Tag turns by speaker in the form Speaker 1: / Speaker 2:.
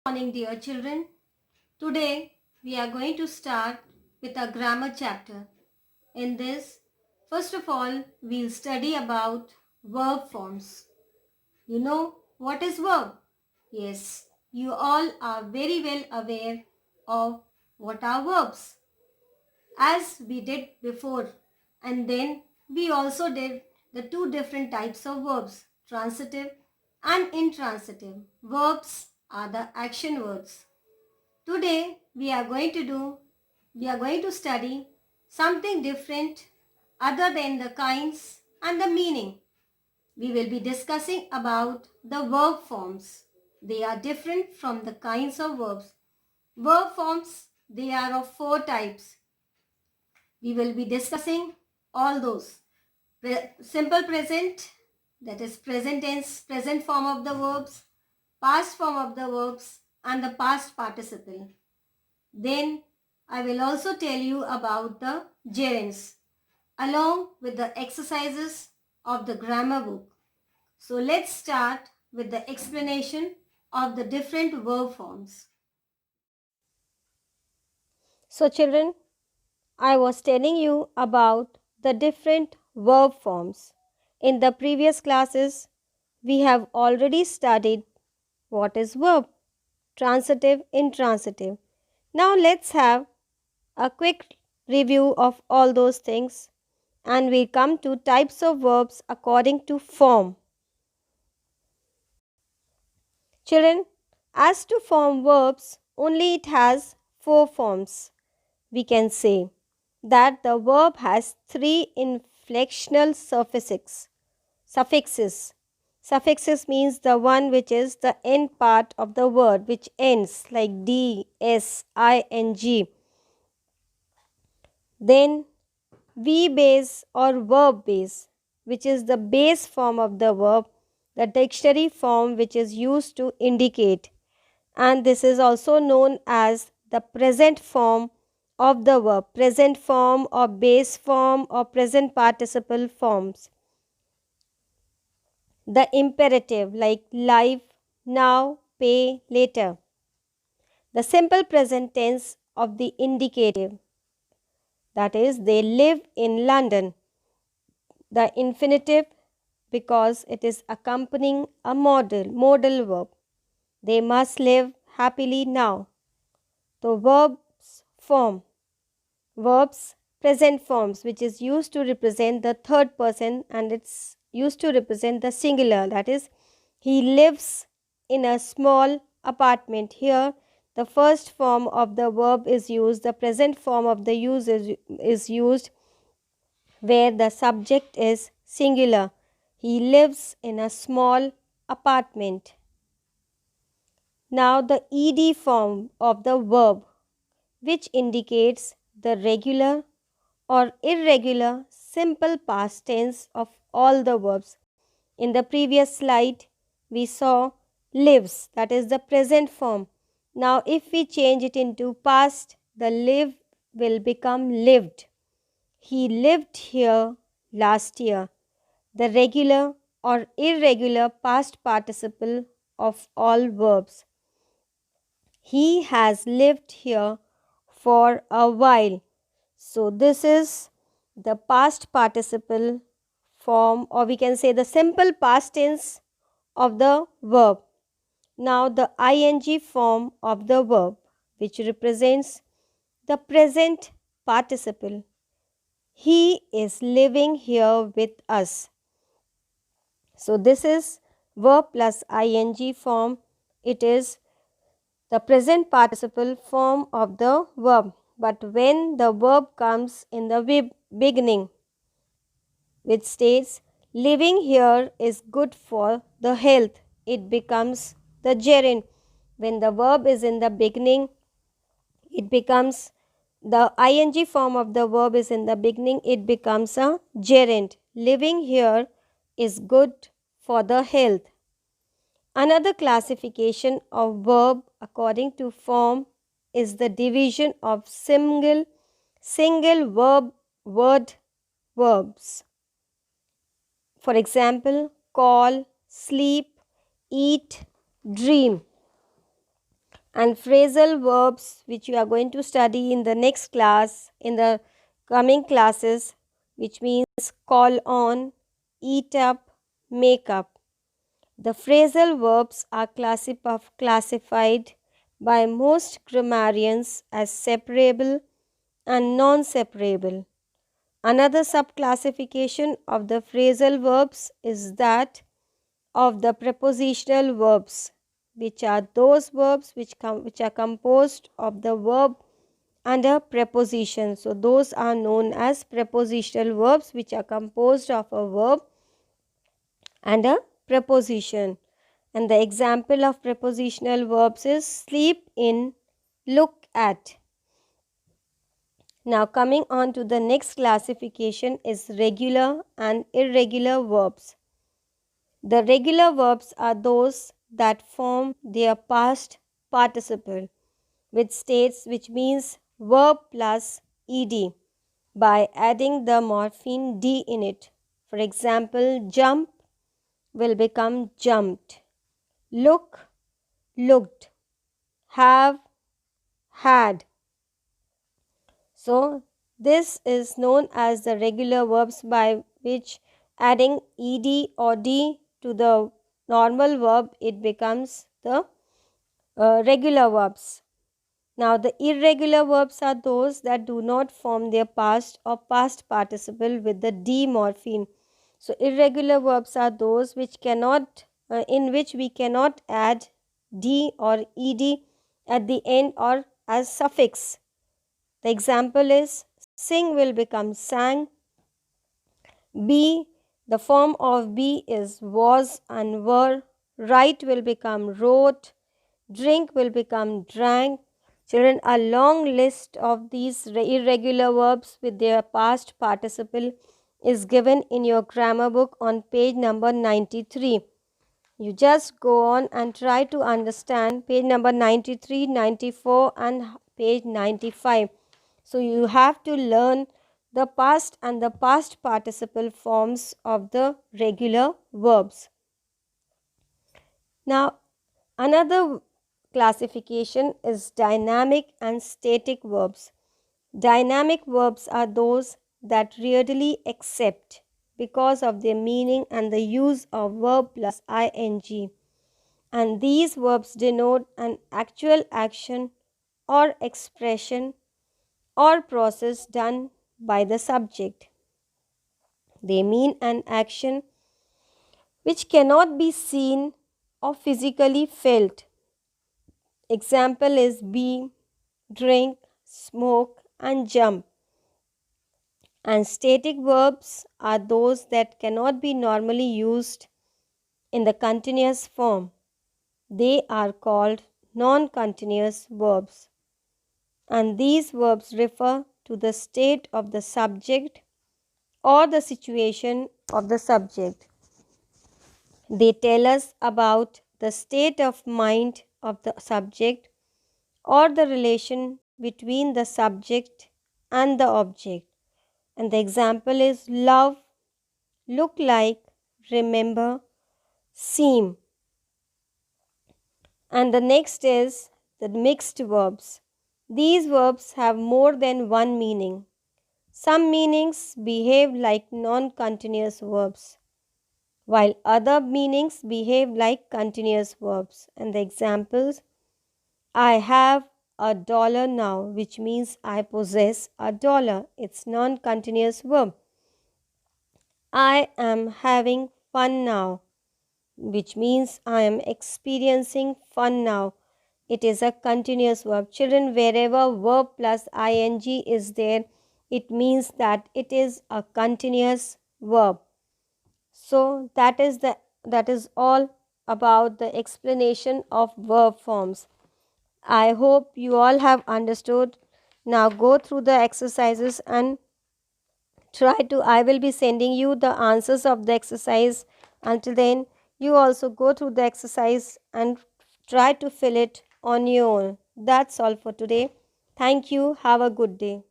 Speaker 1: Morning, dear children. Today we are going to start with a grammar chapter. In this, first of all, we'll study about verb forms. You know what is verb? Yes, you all are very well aware of what are verbs. As we did before, and then we also did the two different types of verbs, transitive and intransitive. Verbs are the action words. Today we are going to study something different other than the kinds and the meaning. We will be discussing about the verb forms. They are different from the kinds of verbs. Verb forms, they are of four types. We will be discussing all those. Simple present, that is present tense, present form of the verbs, past form of the verbs, and the past participle. Then I will also tell you about the gerunds along with the exercises of the grammar book. So let's start with the explanation of the different verb forms. So children, I was telling you about the different verb forms. In the previous classes, we have already studied what is verb, transitive, intransitive. Now let's have a quick review of all those things and we come to types of verbs according to form. Children, as to form verbs, only it has four forms. We can say that the verb has three inflectional suffixes. Suffixes means the one which is the end part of the word which ends like d, s, I, and g. Then V base or verb base, which is the base form of the verb, the dictionary form which is used to indicate, and this is also known as the present form of the verb, present form or base form or present participle forms. The imperative like live, now, pay, later. The simple present tense of the indicative, that is, they live in London. The infinitive because it is accompanying a modal verb. They must live happily now. The verbs form. Verbs present forms which is used to represent the third person and it's used to represent the singular, that is, he lives in a small apartment. Here the first form of the verb is used, the present form of the use is used where the subject is singular. He lives in a small apartment. Now the ed form of the verb which indicates the regular or irregular simple past tense of all the verbs. In the previous slide we saw lives, that is the present form. Now if we change it into past, the live will become lived. He lived here last year. The regular or irregular past participle of all verbs. He has lived here for a while. So this is the past participle form, or we can say the simple past tense of the verb. Now the ing form of the verb which represents the present participle. He is living here with us. So this is verb plus ing form. It is the present participle form of the verb. But when the verb comes in the beginning, which states living here is good for the health, it becomes the gerund. When the verb is in the beginning, it becomes the ing form of the verb is in the beginning, it becomes a gerund. Living here is good for the health. Another classification of verb according to form is the division of single word verbs. For example, call, sleep, eat, dream. and phrasal verbs, which you are going to study in the next class, in the coming classes, which means call on, eat up, make up. The phrasal verbs are classified by most grammarians as separable and non-separable. Another subclassification of the phrasal verbs is that of the prepositional verbs, which are those verbs which are composed of the verb and a preposition. So those are known as prepositional verbs, which are composed of a verb and a preposition. And the example of prepositional verbs is sleep in, look at. Now coming on to the next classification is regular and irregular verbs. The regular verbs are those that form their past participle with states, which means verb plus ed, by adding the morpheme d in it. For example, jump will become jumped, look, looked, have, had. So this is known as the regular verbs, by which adding ed or d to the normal verb, it becomes the regular verbs. Now the irregular verbs are those that do not form their past or past participle with the d morpheme. So irregular verbs are those which cannot in which we cannot add d or ed at the end or as suffix. The example is sing will become sang, be, the form of be is was and were, write will become wrote, drink will become drank. Children, a long list of these irregular verbs with their past participle is given in your grammar book on page number 93. You just go on and try to understand page number 93, 94 and page 95. So you have to learn the past and the past participle forms of the regular verbs. Now another classification is dynamic and static verbs. Dynamic verbs are those that readily accept because of their meaning and the use of verb plus ing. And these verbs denote an actual action or expression or process done by the subject. They mean an action which cannot be seen or physically felt. Example is be, drink, smoke and jump. And static verbs are those that cannot be normally used in the continuous form. They are called non-continuous verbs. And these verbs refer to the state of the subject or the situation of the subject. They tell us about the state of mind of the subject or the relation between the subject and the object. And the example is love, look like, remember, seem. And the next is the mixed verbs. These verbs have more than one meaning. Some meanings behave like non-continuous verbs, while other meanings behave like continuous verbs. And the examples, I have $1 now, which means I possess $1. It's non-continuous verb. I am having fun now, which means I am experiencing fun now. It is a continuous verb. Children, wherever verb plus ing is there, it means that it is a continuous verb. So that is all about the explanation of verb forms. I hope you all have understood. Now go through the exercises and I will be sending you the answers of the exercise. Until then, you also go through the exercise and try to fill it on your own. That's all for today. Thank you. Have a good day.